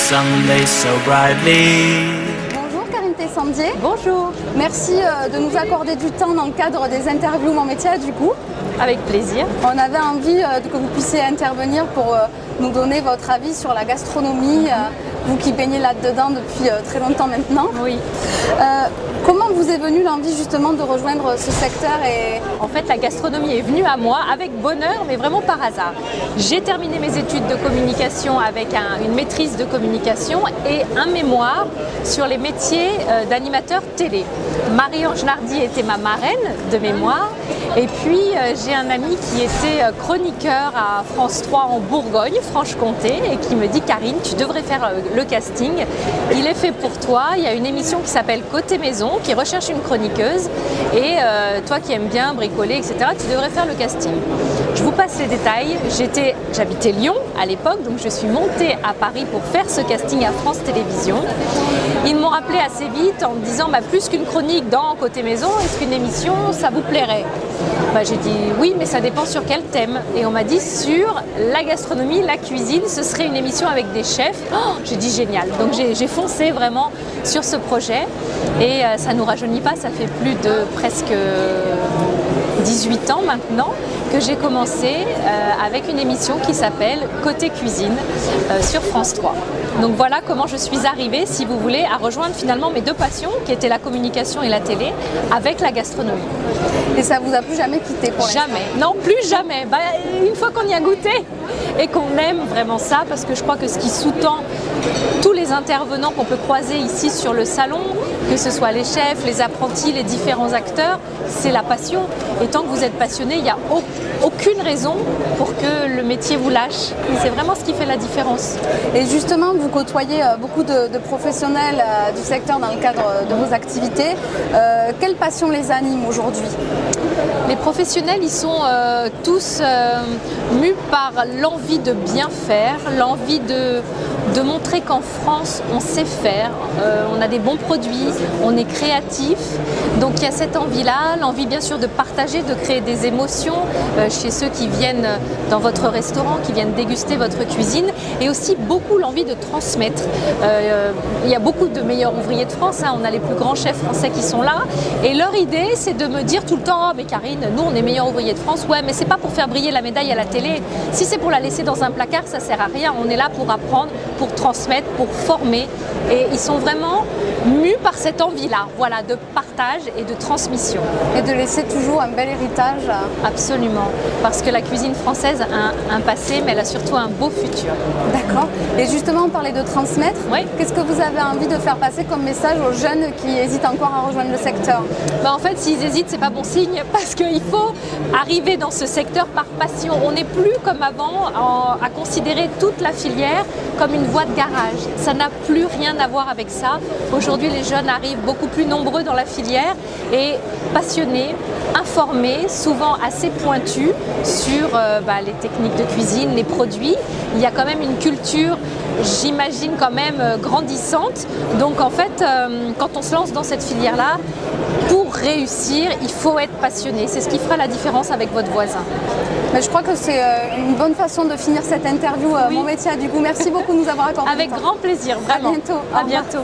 sunday so brightly. Bonjour Karine Tessandier. Bonjour. Merci de nous accorder du temps dans le cadre des interviews Mon métier du coup. Avec plaisir. On avait envie que vous puissiez intervenir pour nous donner votre avis sur la gastronomie, vous qui baignez là-dedans depuis très longtemps maintenant. Oui. Comment vous est venue l'envie justement de rejoindre ce secteur et... En fait, la gastronomie est venue à moi avec bonheur, mais vraiment par hasard. J'ai terminé mes études de communication avec une maîtrise de communication et un mémoire sur les métiers d'animateur télé. Marie-Ange Nardi était ma marraine de mémoire. Et puis, j'ai un ami qui était chroniqueur à France 3 en Bourgogne, Franche-Comté, et qui me dit « Karine, tu devrais faire le casting. Il est fait pour toi. Il y a une émission qui s'appelle Côté Maison, qui recherche une chroniqueuse. Et toi qui aimes bien bricoler, etc., tu devrais faire le casting. » Je vous passe les détails. J'habitais Lyon à l'époque, donc je suis montée à Paris pour faire ce casting à France Télévisions. Ils m'ont rappelé assez vite en me disant plus qu'une chronique dans Côté Maison, est-ce qu'une émission, ça vous plairait ? J'ai dit oui, mais ça dépend sur quel thème. Et on m'a dit sur la gastronomie, la cuisine, ce serait une émission avec des chefs. J'ai dit génial. Donc j'ai foncé vraiment sur ce projet. Et ça ne nous rajeunit pas, ça fait plus de presque 18 ans maintenant que j'ai commencé avec une émission qui s'appelle Côté Cuisine sur France 3. Donc voilà comment je suis arrivée, si vous voulez, à rejoindre finalement mes deux passions, qui étaient la communication et la télé, avec la gastronomie. Et ça vous a plus jamais quitté pour l'instant ? Jamais, non plus jamais. Une fois qu'on y a goûté et qu'on aime vraiment ça, parce que je crois que ce qui sous-tend tous les intervenants qu'on peut croiser ici sur le salon, que ce soit les chefs, les apprentis, les différents acteurs, c'est la passion. Et tant que vous êtes passionné, il n'y a aucune raison pour que le métier vous lâche. C'est vraiment ce qui fait la différence. Et justement, vous côtoyez beaucoup de professionnels du secteur dans le cadre de vos activités. Quelle passion les anime aujourd'hui ? Les professionnels, ils sont tous mus par l'envie de bien faire, l'envie de montrer qu'en France, on sait faire, on a des bons produits, on est créatif. Donc il y a cette envie-là, l'envie bien sûr de partager, de créer des émotions chez ceux qui viennent dans votre restaurant, qui viennent déguster votre cuisine, et aussi beaucoup l'envie de transmettre. Il y a beaucoup de meilleurs ouvriers de France, on a les plus grands chefs français qui sont là, et leur idée c'est de me dire tout le temps « Oh mais Karine, nous on est meilleurs ouvriers de France », ouais mais c'est pas pour faire briller la médaille à la télé, si c'est pour la laisser dans un placard ça sert à rien, on est là pour apprendre, pour transmettre, pour former, et ils sont vraiment mus par cette envie-là, voilà, de partage et de transmission. Et de laisser toujours un bel héritage. Absolument, parce que la cuisine française a un passé, mais elle a surtout un beau futur. D'accord. Et justement, on parlait de transmettre. Oui. Qu'est-ce que vous avez envie de faire passer comme message aux jeunes qui hésitent encore à rejoindre le secteur ? En fait, s'ils hésitent, c'est pas bon signe, parce qu'il faut arriver dans ce secteur par passion. On n'est plus comme avant à considérer toute la filière comme une voie de garage. Ça n'a plus rien à voir avec ça. Aujourd'hui, les jeunes arrivent beaucoup plus nombreux dans la filière et passionnés, informés, souvent assez pointus sur les techniques de cuisine, les produits. Il y a quand même une culture, j'imagine, quand même grandissante. Donc en fait, quand on se lance dans cette filière-là, pour réussir, il faut être passionné. C'est ce qui fera la différence avec votre voisin. Mais je crois que c'est une bonne façon de finir cette interview. Oui. Mon métier a du goût. Merci beaucoup de nous avoir accordé. Avec grand plaisir, vraiment. À bientôt. À bientôt.